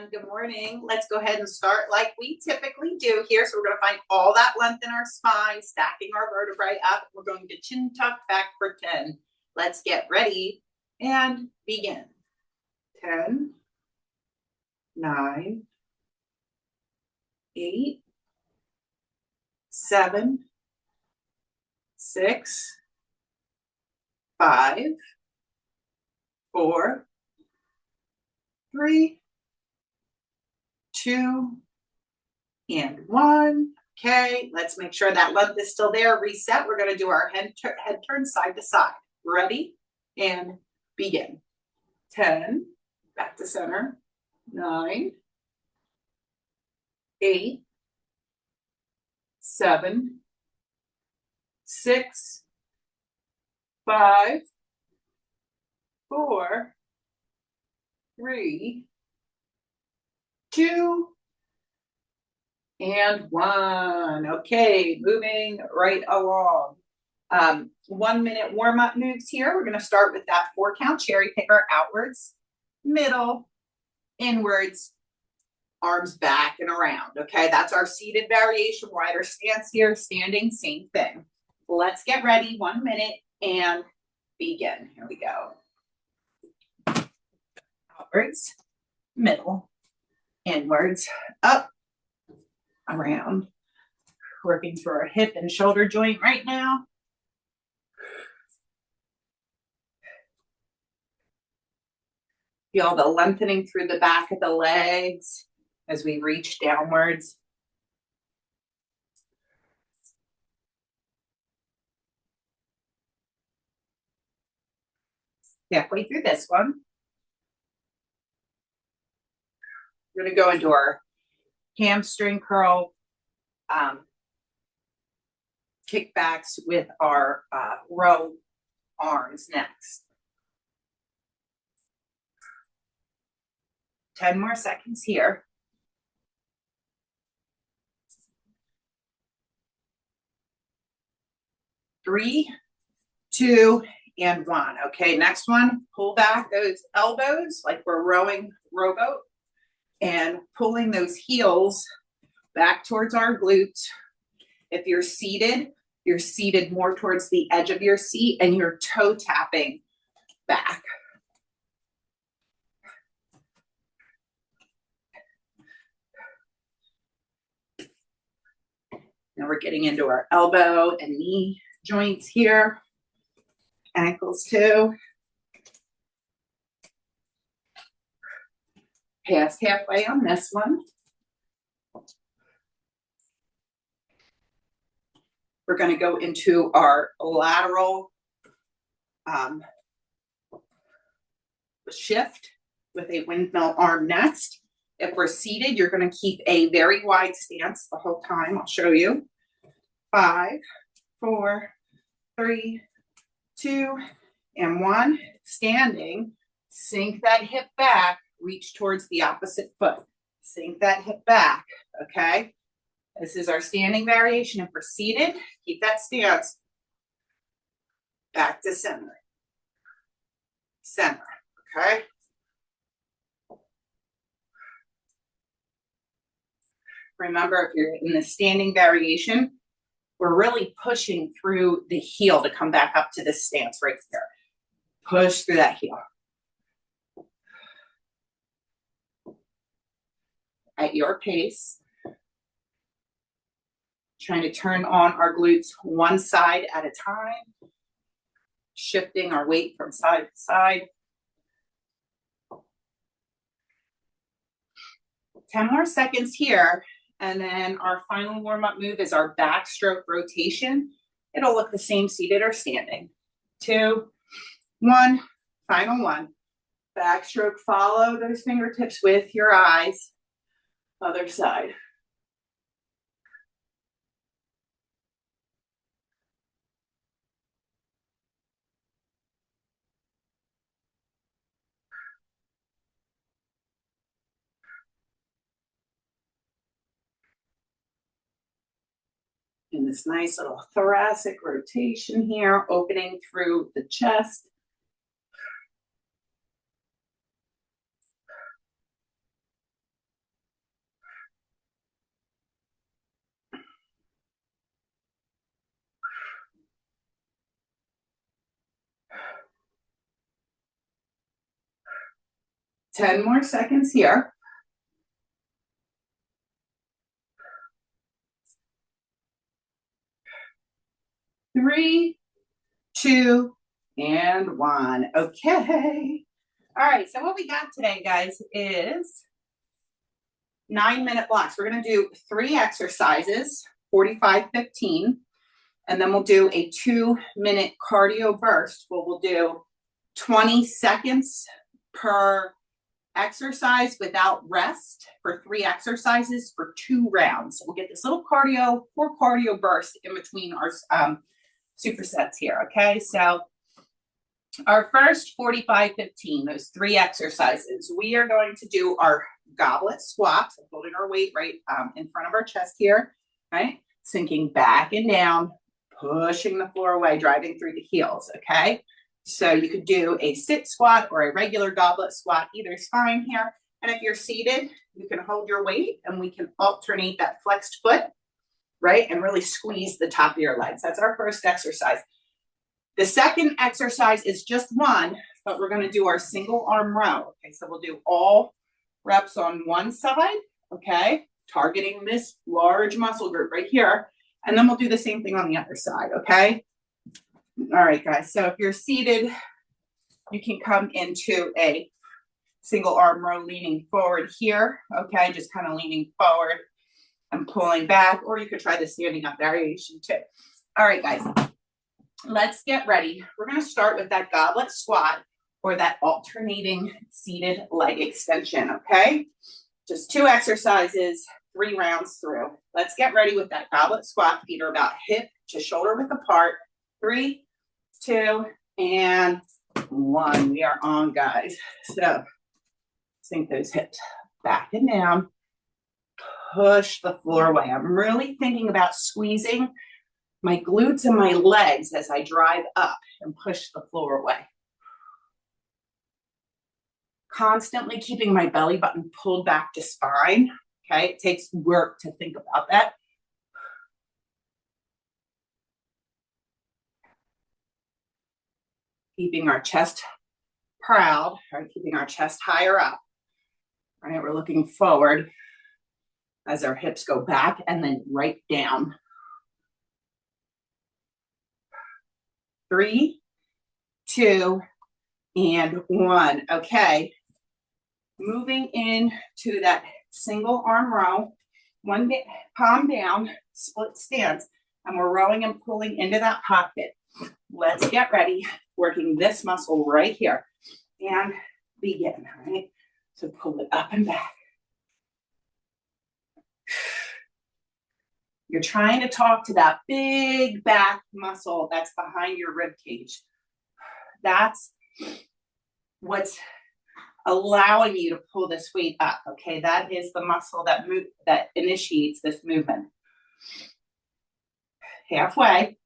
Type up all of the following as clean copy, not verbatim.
everyone. Good morning. Let's go ahead and start like we typically do here. So we're going to find all that length in our spine, stacking our vertebrae up. We're going to chin tuck back for 10. Let's get ready and begin. 10, 9, 8, 7, 6, 5, 4, 3, 2, and 1. Okay, let's make sure that length is still there. Reset. We're going to do our head turn side to side. Ready? And begin. 10, back to center. 9, 8, 7, 6, 5, 4, 3, 2, and 1. Okay, moving right along. 1 minute warm-up moves here. We're going to start with that 4-count cherry picker, outwards, middle, inwards, arms back and around. Okay, that's our seated variation, wider stance here, standing, same thing. Let's get ready. 1 minute and begin. Here we go. Outwards, middle, inwards, up, around. Working through our hip and shoulder joint right now. Feel the lengthening through the back of the legs as we reach downwards. Halfway through this one. We're going to go into our hamstring curl kickbacks with our row arms next. 10 more seconds here. 3, 2, and 1. Okay, next one, pull back those elbows like we're rowing rowboat and pulling those heels back towards our glutes. If you're seated more towards the edge of your seat and you're toe tapping back. Now we're getting into our elbow and knee joints here, ankles too. Past halfway on this one. We're going to go into our lateral shift with a windmill arm next. If we're seated, you're going to keep a very wide stance the whole time. I'll show you. 5, 4, 3, 2, and 1. Standing, sink that hip back, reach towards the opposite foot. Sink that hip back, okay? This is our standing variation. If we're seated, keep that stance. Back to center. Center, okay? Remember, if you're in the standing variation, we're really pushing through the heel to come back up to this stance right here. Push through that heel. At your pace. Trying to turn on our glutes one side at a time. Shifting our weight from side to side. 10 more seconds here. And then our final warm-up move is our backstroke rotation. It'll look the same seated or standing. 2, 1, final one. Backstroke, follow those fingertips with your eyes. Other side. In this nice little thoracic rotation here, opening through the chest. 10 more seconds here. 3, 2, and 1. Okay. All right, so what we got today, guys, is 9-minute blocks. We're going to do 3 exercises, 45, 15, and then we'll do a 2-minute cardio burst where we'll do 20 seconds per exercise without rest for 3 exercises for 2 rounds. So we'll get this little cardio, 4 cardio burst in between our supersets here, okay? So our first 45, 15, those 3 exercises, we are going to do our goblet squat, so holding our weight right in front of our chest here, right? Sinking back and down, pushing the floor away, driving through the heels, okay? So you could do a sit squat or a regular goblet squat, either is fine here. And if you're seated, you can hold your weight and we can alternate that flexed foot, right? And really squeeze the top of your legs. That's our first exercise. The second exercise is just one, but we're going to do our single arm row. Okay, so we'll do all reps on one side, okay, targeting this large muscle group right here. And then we'll do the same thing on the other side, okay? All right, guys, so if you're seated, you can come into a single arm row leaning forward here, okay, just kind of leaning forward and pulling back, or you could try the standing up variation too. All right, guys, let's get ready. We're going to start with that goblet squat or that alternating seated leg extension, okay? Just 2 exercises, 3 rounds through. Let's get ready with that goblet squat. Feet are about hip to shoulder width apart. 3, 2, and 1. We are on, guys. So sink those hips back and down. Push the floor away. I'm really thinking about squeezing my glutes and my legs as I drive up and push the floor away. Constantly keeping my belly button pulled back to spine. Okay, it takes work to think about that. Keeping our chest proud, right? Keeping our chest higher up. All right, we're looking forward as our hips go back and then right down. 3, 2, and 1. Okay, moving into that single arm row, one palm down, split stance, and we're rowing and pulling into that pocket. Let's get ready, working this muscle right here, and begin, right? So pull it up and back. You're trying to talk to that big back muscle that's behind your rib cage. That's what's allowing you to pull this weight up, okay? That is the muscle that initiates this movement. Halfway.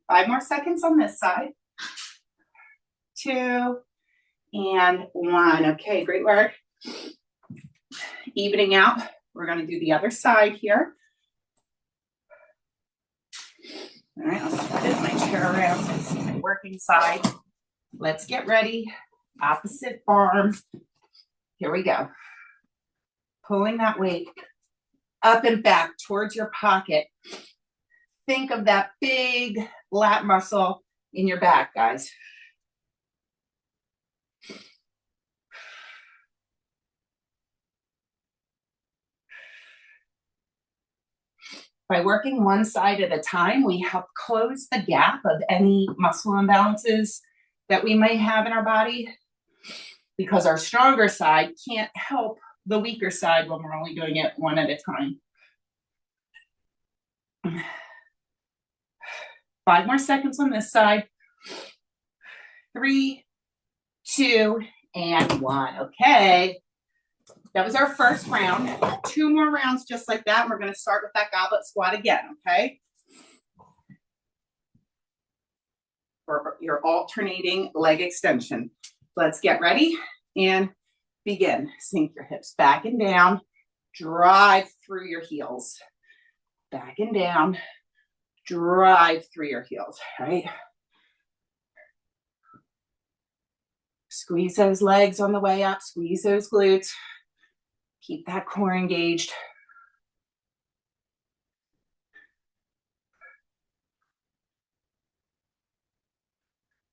Five more seconds on this side. 2, and 1. Okay, great work. Evening out. We're going to do the other side here. All right, I'll split my chair around and see my working side. Let's get ready. Opposite arm. Here we go. Pulling that weight up and back towards your pocket. Think of that big lat muscle in your back, guys. By working one side at a time, we help close the gap of any muscle imbalances that we may have in our body, because our stronger side can't help the weaker side when we're only doing it one at a time. 5 more seconds on this side. 3, 2, and 1. Okay. That was our first round. 2 more rounds just like that. And we're going to start with that goblet squat again, okay? For your alternating leg extension. Let's get ready and Begin. Sink your hips back and down. Drive through your heels. Back and down. Drive through your heels, right? Squeeze those legs on the way up. Squeeze those glutes. Keep that core engaged.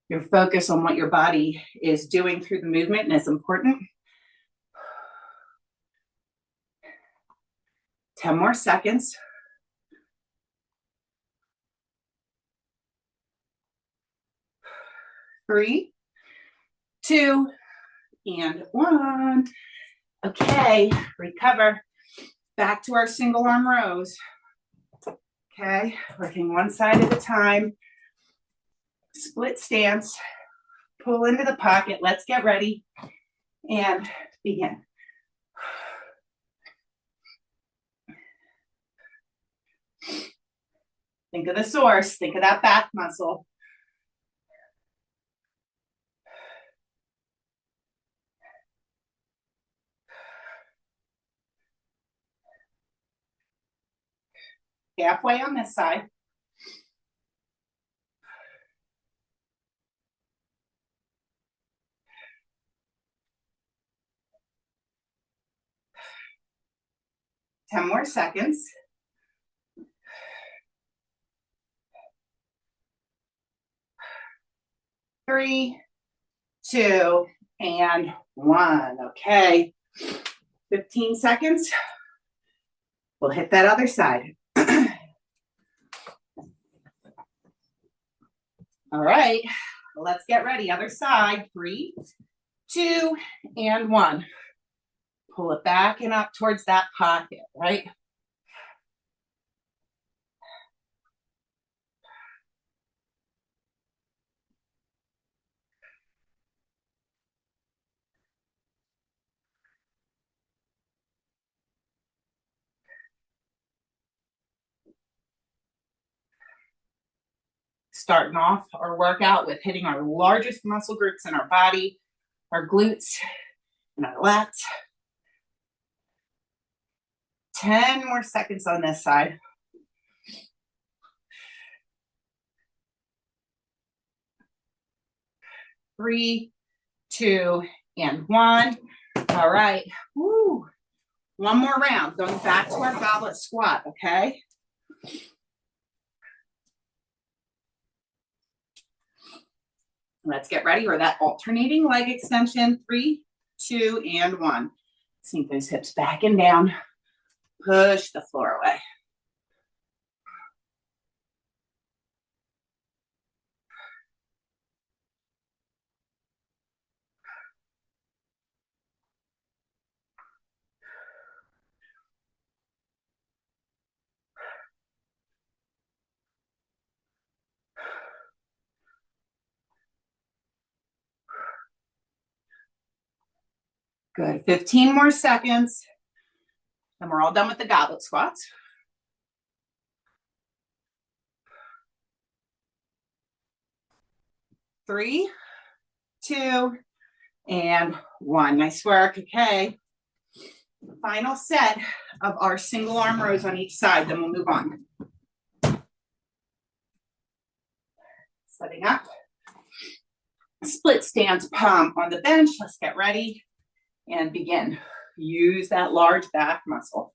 Your focus on what your body is doing through the movement is important. 10 more seconds. 3, 2, and 1. Okay, recover. Back to our single arm rows. Okay, working one side at a time. Split stance. Pull into the pocket. Let's get ready and begin. Think of the source. Think of that back muscle. Halfway on this side. Ten more seconds. 3, 2, and 1. Okay. 15 seconds. We'll hit that other side. All right, let's get ready. Other side. 3, 2, and 1. Pull it back and up towards that pocket, right? Starting off our workout with hitting our largest muscle groups in our body, our glutes and our lats. 10 more seconds on this side. 3, 2, and 1. All right. Woo. One more round. Going back to our goblet squat, okay? Let's get ready for that alternating leg extension. 3, 2, and 1. Sink those hips back and down. Push the floor away. Good. 15 more seconds. And we're all done with the goblet squats. Three, 2, and 1. Nice work. Okay. Final set of our single arm rows on each side, then we'll move on. Setting up. Split stance palm on the bench. Let's get ready and begin. Use that large back muscle.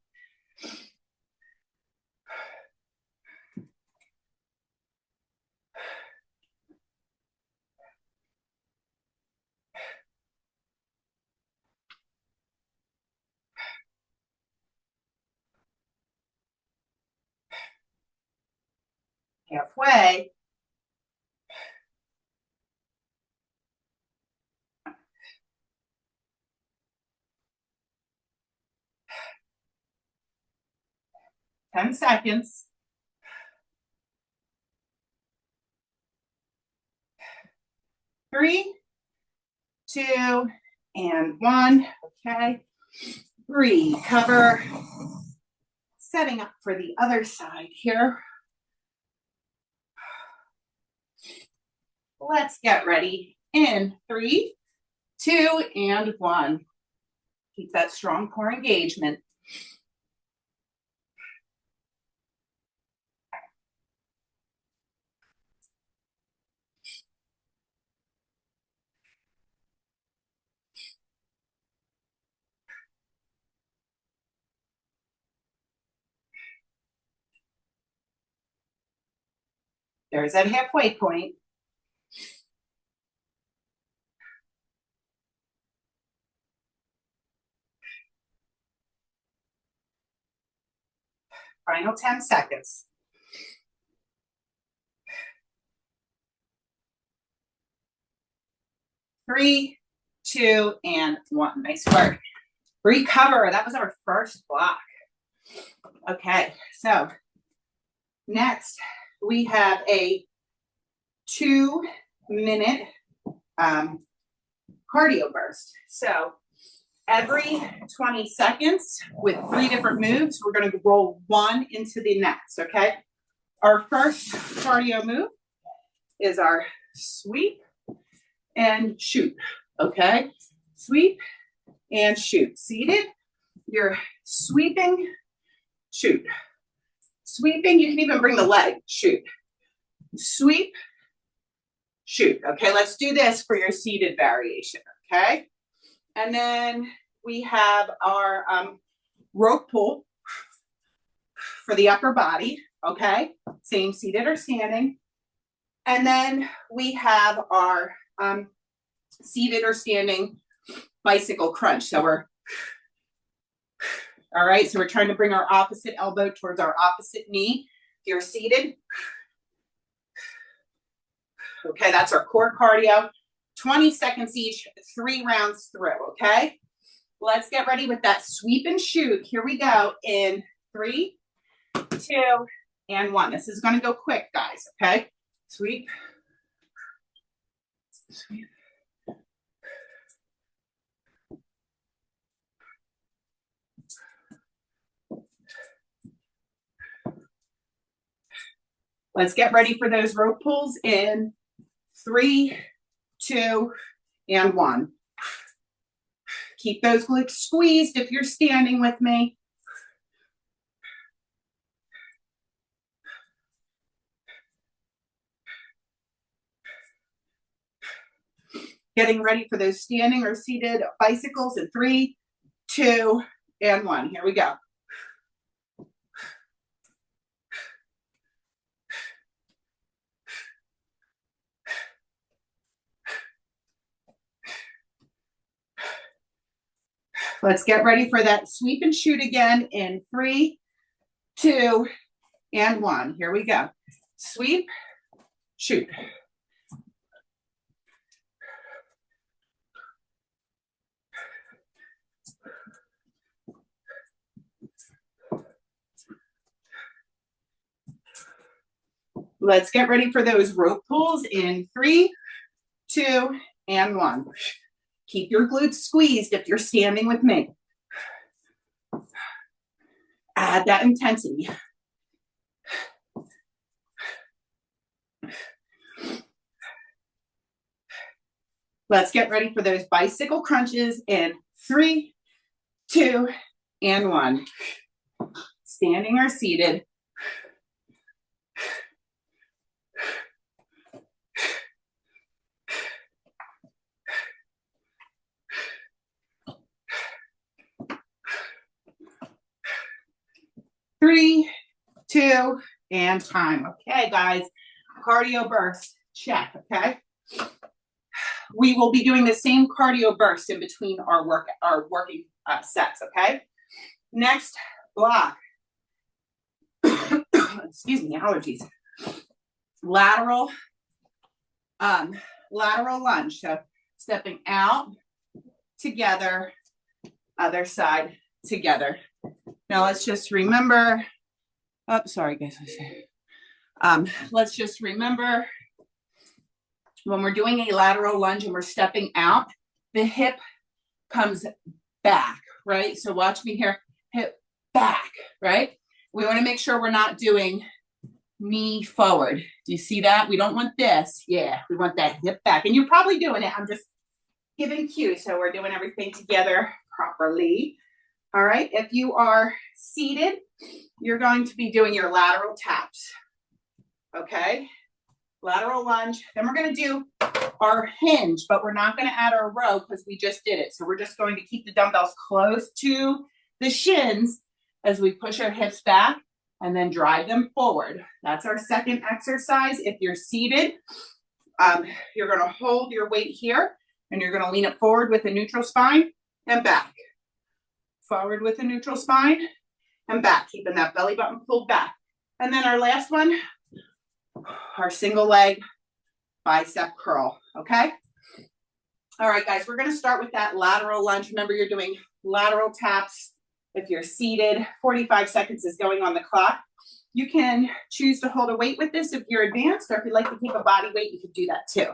Halfway. Ten seconds. 3, 2, and 1. Okay. Recover. Setting up for the other side here. Let's get ready in 3, 2, and 1. Keep that strong core engagement. There's that halfway point. Final 10 seconds. 3, 2, and 1. Nice work. Recover. That was our first block. Okay, so next we have a 2-minute cardio burst. So every 20 seconds with 3 different moves, we're going to roll 1 into the next, okay? Our first cardio move is our sweep and shoot, okay? Sweep and shoot. Seated, you're sweeping, shoot. Sweeping, you can even bring the leg, shoot. Sweep, shoot. Okay, let's do this for your seated variation, okay? And then we have our rope pull for the upper body, okay? Same seated or standing. And then we have our seated or standing bicycle crunch. So all right, so we're trying to bring our opposite elbow towards our opposite knee. If you're seated, okay, that's our core cardio. 20 seconds each, 3 rounds through, okay? Let's get ready with that sweep and shoot. Here we go in 3, 2, and 1. This is gonna go quick, guys, okay? Sweep, sweep. Let's get ready for those rope pulls in 3, 2, and 1. Keep those glutes squeezed if you're standing with me. Getting ready for those standing or seated bicycles in 3, 2, and 1. Here we go. Let's get ready for that sweep and shoot again in 3, 2, and 1. Here we go. Sweep, shoot. Let's get ready for those rope pulls in 3, 2, and 1. Keep your glutes squeezed if you're standing with me. Add that intensity. Let's get ready for those bicycle crunches in 3, 2, and 1. Standing or seated. Three, 2, and time. Okay, guys, cardio burst, check, okay? We will be doing the same cardio burst in between our working sets, okay? Next block. Excuse me, allergies. Lateral lunge. So stepping out, together, other side, together. Now let's just remember, oh, sorry guys. Let's just remember when we're doing a lateral lunge and we're stepping out, the hip comes back, right? So watch me here, hip back, right? We want to make sure we're not doing knee forward. Do you see that? We don't want this. Yeah, we want that hip back. And you're probably doing it. I'm just giving cues. So we're doing everything together properly. All right, if you are seated, you're going to be doing your lateral taps. Okay, lateral lunge. Then we're going to do our hinge, but we're not going to add our row because we just did it. So we're just going to keep the dumbbells close to the shins as we push our hips back and then drive them forward. That's our second exercise. If you're seated, you're going to hold your weight here and you're going to lean it forward with a neutral spine and back. Forward with a neutral spine and back, keeping that belly button pulled back. And then our last one, our single leg bicep curl, okay? All right, guys, we're gonna start with that lateral lunge. Remember, you're doing lateral taps. If you're seated, 45 seconds is going on the clock. You can choose to hold a weight with this if you're advanced, or if you'd like to keep a body weight, you can do that too.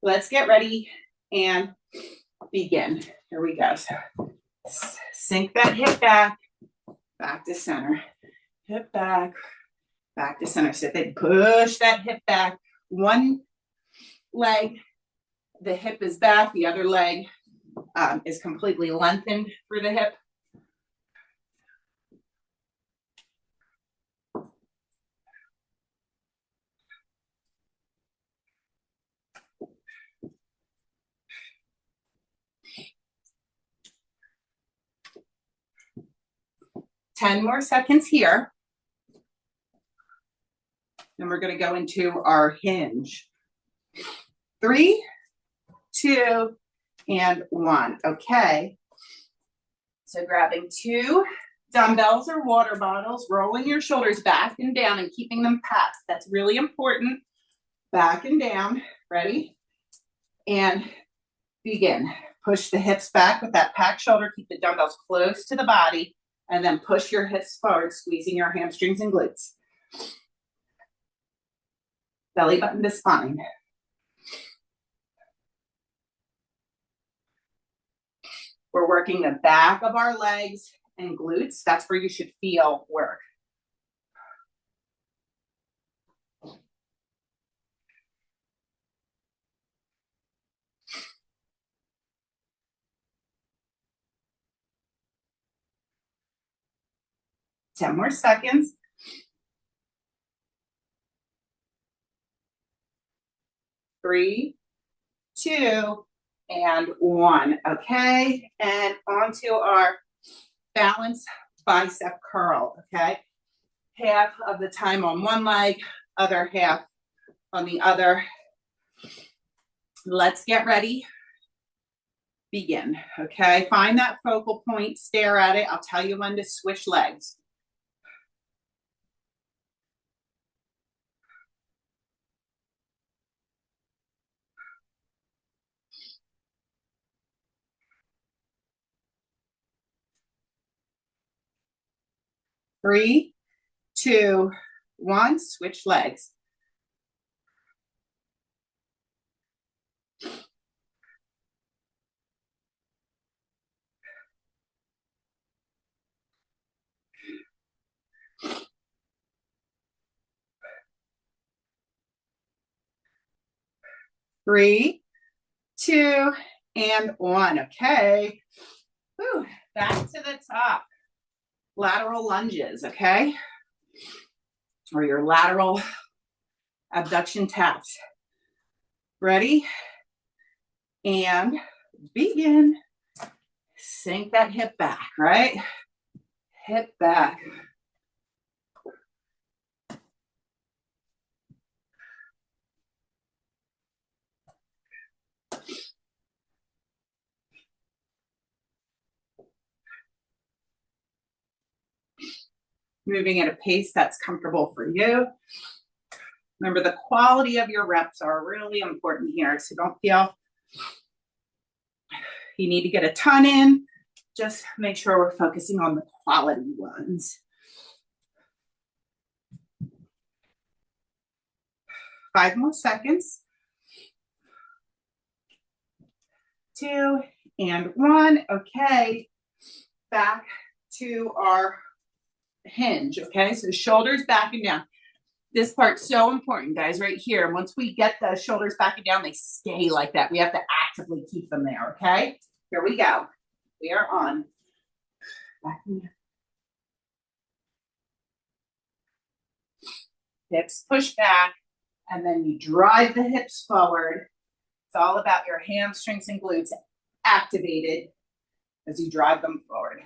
Let's get ready and begin. Here we go. So, sink that hip back, back to center. Hip back, back to center. So then push that hip back. One leg, the hip is back. The other leg is completely lengthened through the hip. Ten more seconds here. Then we're going to go into our hinge. 3, 2, and 1. Okay. So grabbing 2 dumbbells or water bottles, rolling your shoulders back and down and keeping them packed. That's really important. Back and down. Ready? And begin. Push the hips back with that packed shoulder. Keep the dumbbells close to the body. And then push your hips forward, squeezing your hamstrings and glutes. Belly button to spine. We're working the back of our legs and glutes. That's where you should feel work. Ten more seconds. 3, 2, and 1. Okay, and onto our balance bicep curl. Okay, half of the time on one leg, other half on the other. Let's get ready. Begin. Okay, find that focal point, stare at it. I'll tell you when to switch legs. Three, 2, 1, switch legs. Three, 2, and 1. Okay. Whew. Back to the top. Lateral lunges, okay? Or your lateral abduction taps. Ready? And begin. Sink that hip back, right? Hip back. Moving at a pace that's comfortable for you. Remember, the quality of your reps are really important here, so don't feel you need to get a ton in. Just make sure we're focusing on the quality ones. 5 more seconds. 2, and 1. Okay, back to our hinge. Okay, so the shoulders back and down. This part's so important, guys, right here. Once we get the shoulders back and down, they stay like that. We have to actively keep them there, okay? Here we go. We are on. Back in. Hips push back, and then you drive the hips forward. It's all about your hamstrings and glutes activated as you drive them forward.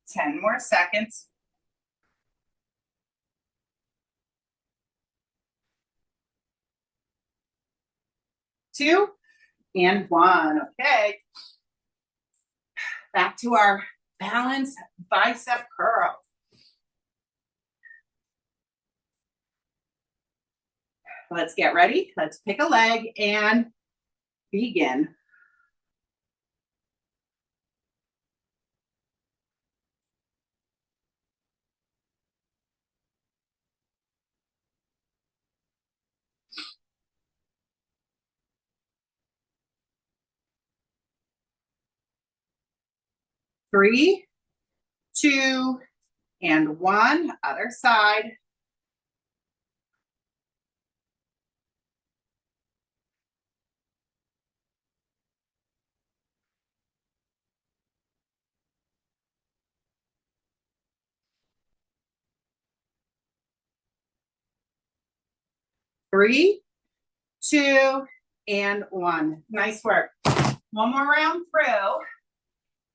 Ten more seconds. 2 and 1. Okay. Back to our balance bicep curl. Let's get ready. Let's pick a leg and begin. Three, 2, and 1. Other side. Three, 2, and 1. Nice work. One more round through.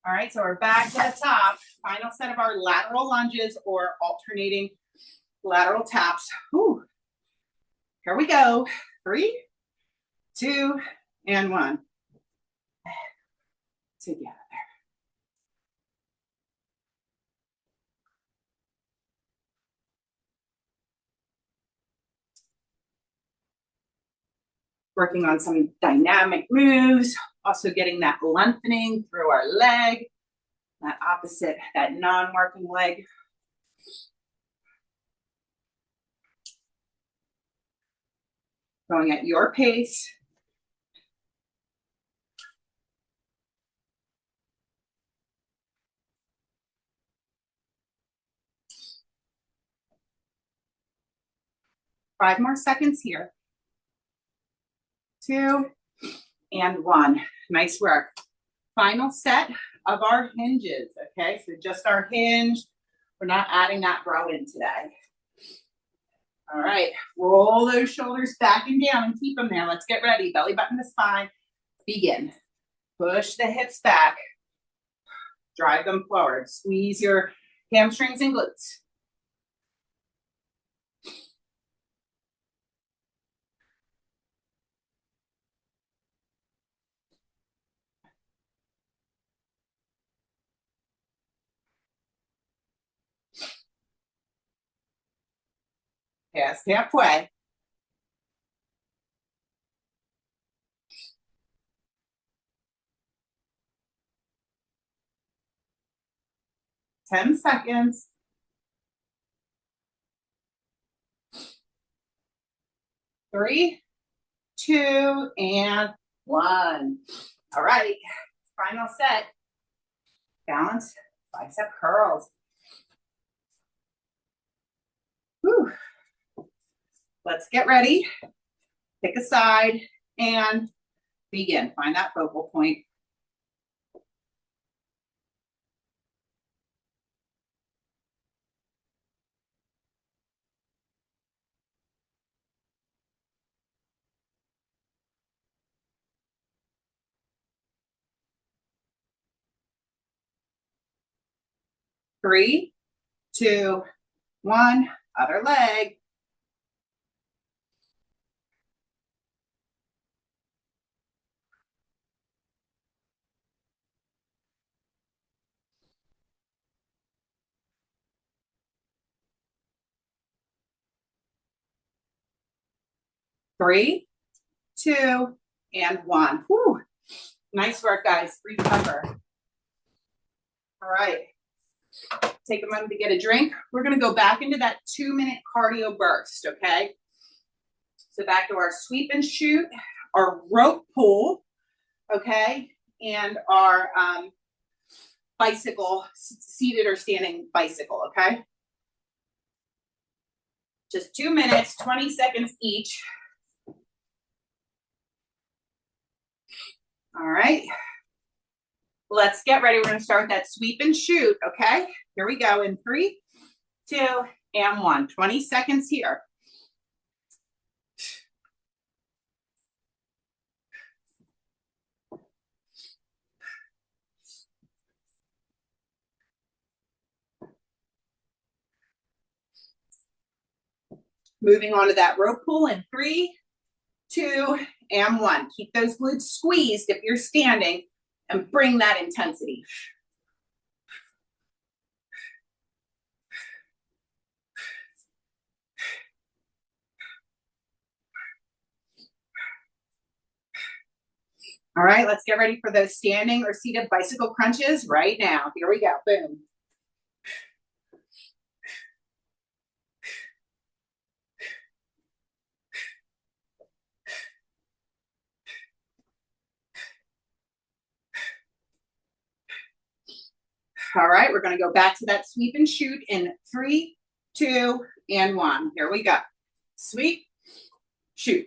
All right, so we're back to the top. Final set of our lateral lunges or alternating lateral taps. Whew. Here we go. 3, 2, and 1. Together. Working on some dynamic moves, also getting that lengthening through our leg, that opposite, that non-working leg. Going at your pace. Five more seconds here. 2, and 1. Nice work. Final set of our hinges, okay? So just our hinge. We're not adding that row in today. All right, roll those shoulders back and down and keep them there. Let's get ready. Belly button to spine. Begin. Push the hips back. Drive them forward. Squeeze your hamstrings and glutes. Past halfway. Ten seconds. 3, 2, and 1. All right, final set. Balance bicep curls. Whew. Let's get ready. Pick a side and begin. Find that focal point. Three, 2, 1. Other leg. Three, 2, and 1. Whew. Nice work, guys. Recover. All right. Take a moment to get a drink. We're going to go back into that 2-minute cardio burst, okay? So back to our sweep and shoot, our rope pull, okay? and our bicycle, seated or standing bicycle, okay? Just 2 minutes, 20 seconds each. All right. Let's get ready. We're going to start that sweep and shoot, okay? Here we go in 3, 2, and 1. 20 seconds here. Moving on to that rope pull in 3, 2, and 1. Keep those glutes squeezed if you're standing and bring that intensity. All right, let's get ready for those standing or seated bicycle crunches right now. Here we go, boom. All right, we're gonna go back to that sweep and shoot in 3, 2, and 1. Here we go. Sweep, shoot.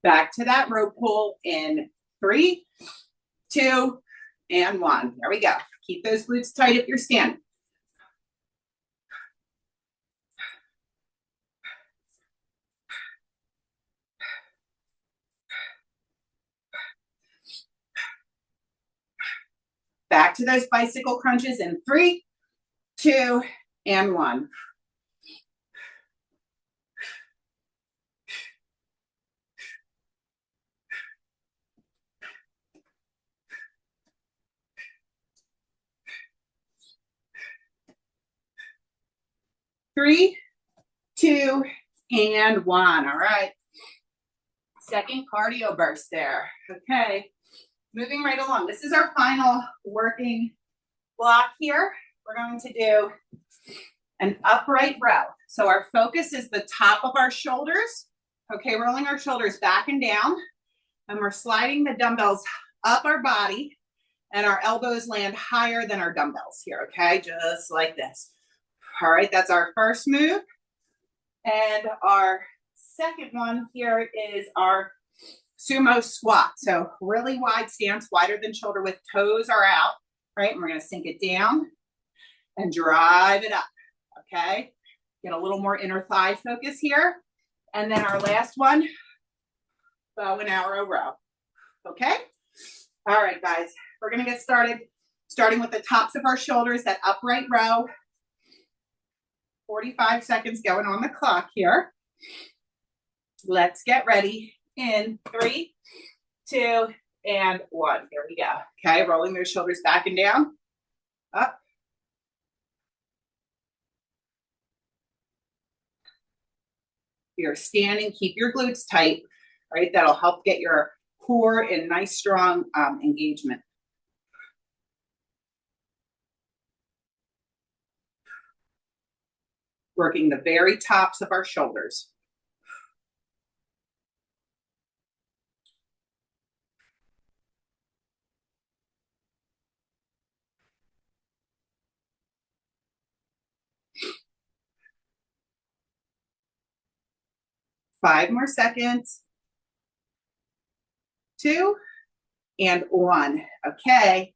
Back to that rope pull in 3, 2, and 1. There we go. Keep those glutes tight if you're standing. Back to those bicycle crunches in 3, 2, and 1. Three, 2, and 1. All right. Second cardio burst there. Okay. Moving right along. This is our final working block here. We're going to do an upright row. So our focus is the top of our shoulders. Okay, rolling our shoulders back and down. And we're sliding the dumbbells up our body. And our elbows land higher than our dumbbells here. Okay, just like this. All right, that's our first move. And our second one here is our sumo squat. So really wide stance, wider than shoulder width, toes are out, right? And we're gonna sink it down and drive it up, okay? Get a little more inner thigh focus here. And then our last one, bow and arrow row, okay? All right, guys, we're gonna get started, starting with the tops of our shoulders, that upright row. 45 seconds going on the clock here. Let's get ready in 3, 2, and 1. Here we go. Okay, rolling those shoulders back and down. Up. If you're standing, keep your glutes tight, right? That'll help get your core in nice, strong engagement. Working the very tops of our shoulders. Five more seconds. 2, and 1. Okay,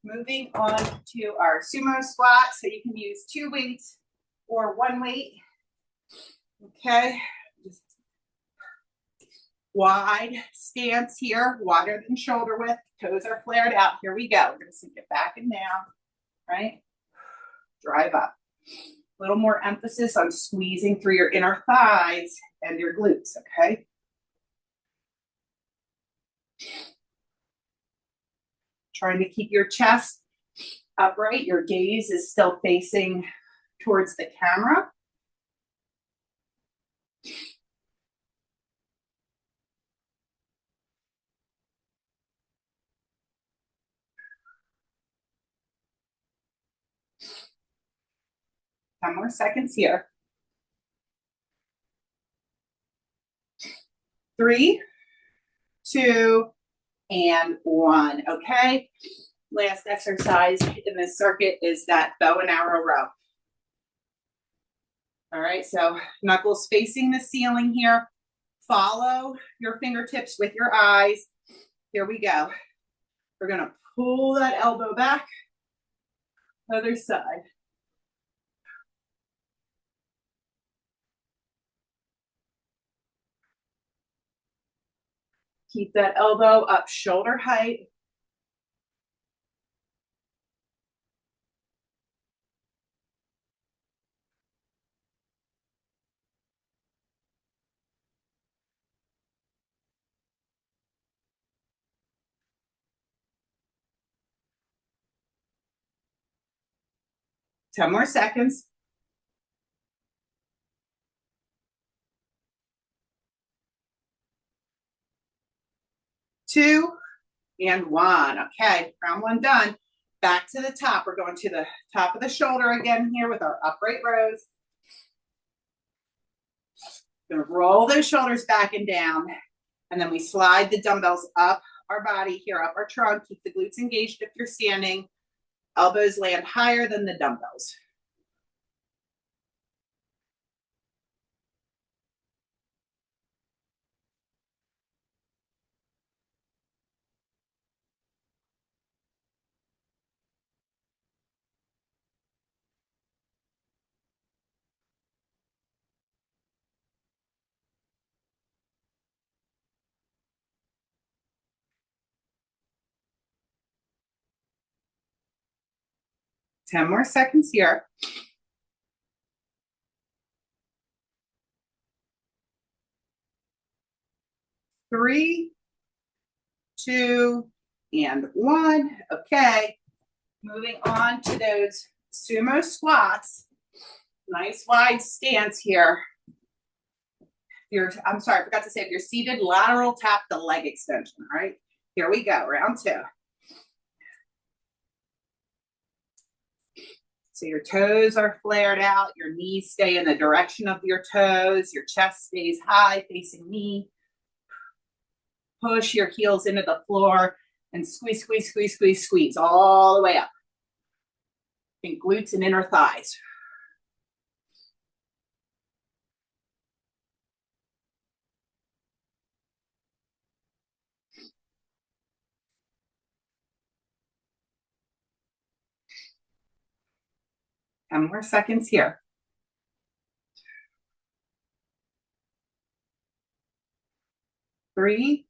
moving on to our sumo squat. So you can use 2 weights or 1 weight. Okay, just wide stance here, wider than shoulder width. Toes are flared out. Here we go. We're going to sink it back and down, right? Drive up. A little more emphasis on squeezing through your inner thighs and your glutes, okay? Trying to keep your chest upright. Your gaze is still facing towards the camera. 10 more seconds here. 3, 2, and 1. Okay. Last exercise in this circuit is that bow and arrow row. All right, so knuckles facing the ceiling here. Follow your fingertips with your eyes. Here we go. We're gonna pull that elbow back. Other side. Keep that elbow up shoulder height. Ten more seconds. 2, and 1. Okay, round 1 done. Back to the top. We're going to the top of the shoulder again here with our upright rows. Gonna roll those shoulders back and down, and then we slide the dumbbells up our body here, up our trunk. Keep the glutes engaged if you're standing. Elbows land higher than the dumbbells. Ten more seconds here. 3, 2, and 1. Okay, moving on to those sumo squats. Nice wide stance here. I'm sorry, I forgot to say, if you're seated, lateral tap the leg extension. All right, here we go, round 2. So your toes are flared out, your knees stay in the direction of your toes, your chest stays high facing knee. Push your heels into the floor and squeeze, squeeze, squeeze, squeeze, squeeze all the way up. Think glutes and inner thighs. Ten more seconds here. 3,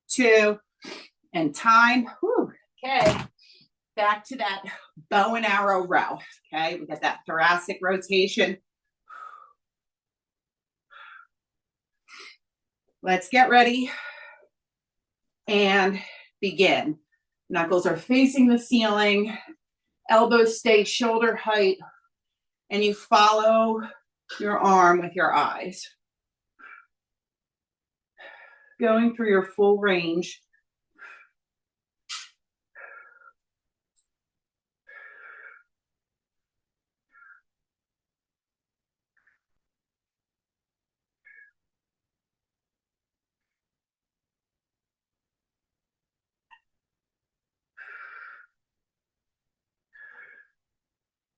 2, and time. Whew. Okay, back to that bow and arrow row. Okay, we got that thoracic rotation. Let's get ready and begin. Knuckles are facing the ceiling, elbows stay shoulder height, and you follow your arm with your eyes. Going through your full range.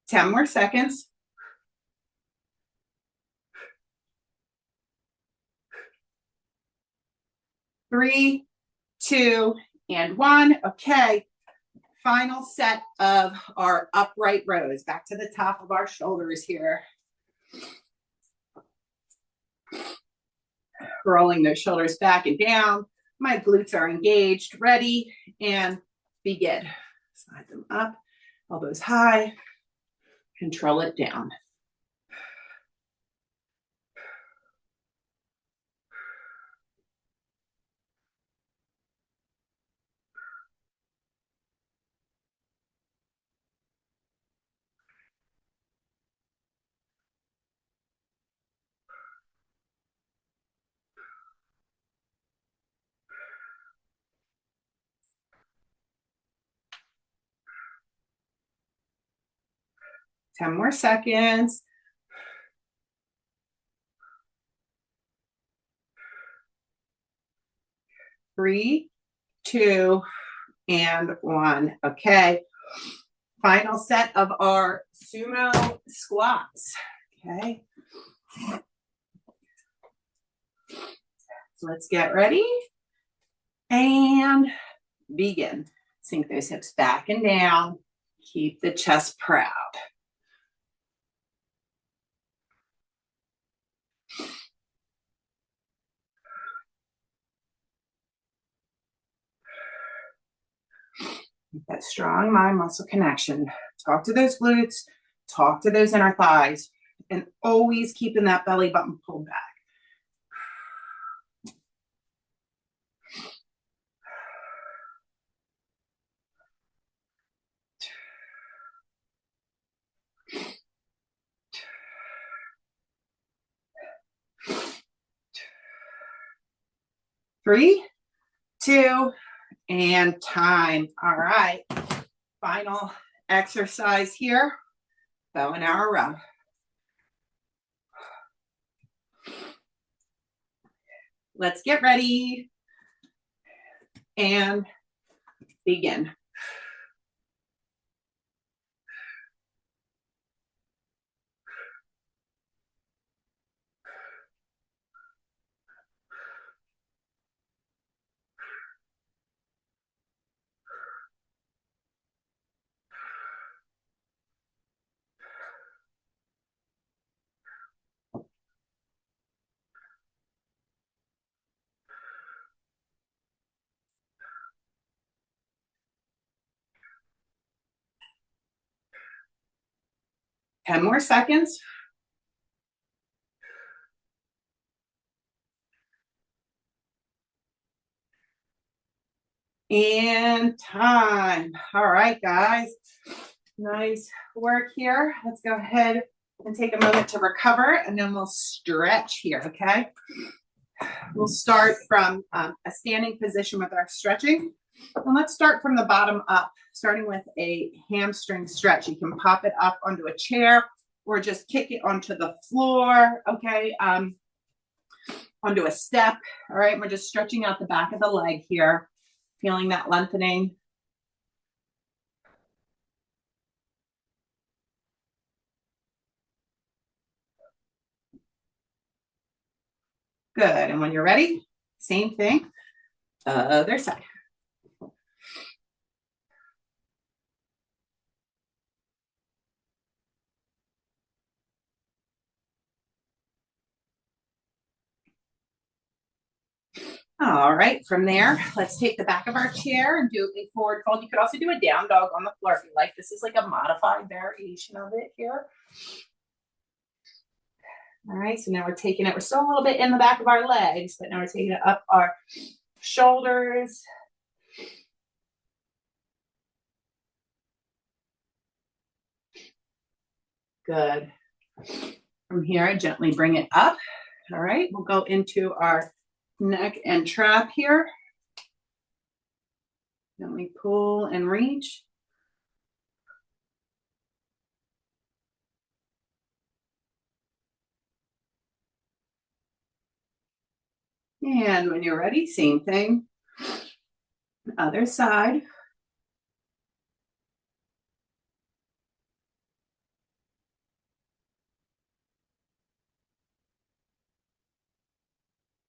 Ten more seconds. 3, 2, and 1. Okay, final set of our upright rows. Back to the top of our shoulders here. Rolling those shoulders back and down. My glutes are engaged, ready, and begin. Slide them up, elbows high, control it down. 10 more seconds. 3, 2, and 1. Okay. Final set of our sumo squats. Okay. So let's get ready and begin. Sink those hips back and down. Keep the chest proud. Keep that strong mind-muscle connection. Talk to those glutes, talk to those inner thighs, and always keeping that belly button pulled back. Three, 2, and time. All right. Final exercise here. Bow and arrow row. Let's get ready and begin. Ten more seconds. And time. All right, guys. Nice work here. Let's go ahead and take a moment to recover, and then we'll stretch here, okay? We'll start from a standing position with our stretching. And let's start from the bottom up, starting with a hamstring stretch. You can pop it up onto a chair or just kick it onto the floor, okay? Onto a step, all right? We're just stretching out the back of the leg here, feeling that lengthening. Good, and when you're ready, same thing, other side. All right, from there, let's take the back of our chair and do a forward fold. You could also do a down dog on the floor if you like. This is like a modified variation of it here. All right, so now we're taking it, we're still a little bit in the back of our legs, but now we're taking it up our shoulders. Good. From here, I gently bring it up. All right, we'll go into our neck and trap here. Gently pull and reach. And when you're ready, same thing. Other side.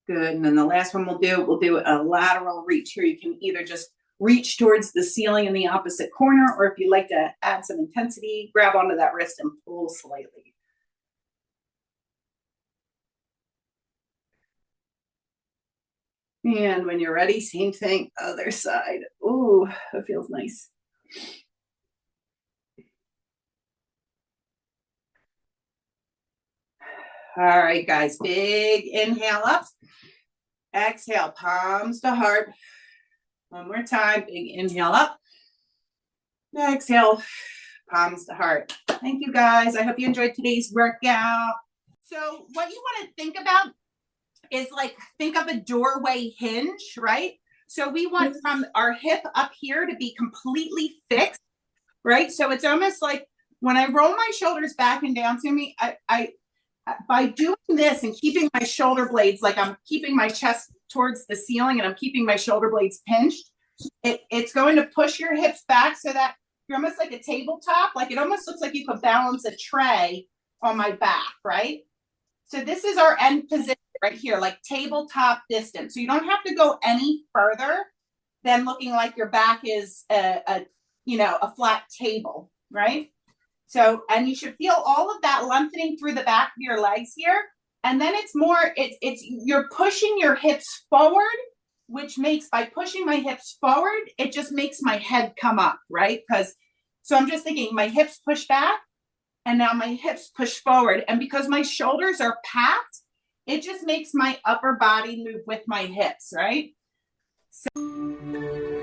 Good, and then the last one we'll do a lateral reach here. You can either just reach towards the ceiling in the opposite corner, or if you like to add some intensity, grab onto that wrist and pull slightly. And when you're ready, same thing, other side. Ooh, that feels nice. All right, guys, big inhale up. Exhale, palms to heart. One more time, big inhale up. Exhale, palms to heart. Thank you, guys. I hope you enjoyed today's workout. So what you want to think about is like, think of a doorway hinge, right? So we want from our hip up here to be completely fixed, right? So it's almost like when I roll my shoulders back and down to me, I by doing this and keeping my shoulder blades, like I'm keeping my chest towards the ceiling and I'm keeping my shoulder blades pinched, it's going to push your hips back so that you're almost like a tabletop. Like it almost looks like you could balance a tray on my back, right? So this is our end position right here, like tabletop distance. So you don't have to go any further than looking like your back is a flat table, right? So, and you should feel all of that lengthening through the back of your legs here. And then you're pushing your hips forward, which makes, by pushing my hips forward, it just makes my head come up, right? So I'm just thinking my hips push back and now my hips push forward. And because my shoulders are packed, it just makes my upper body move with my hips, right? So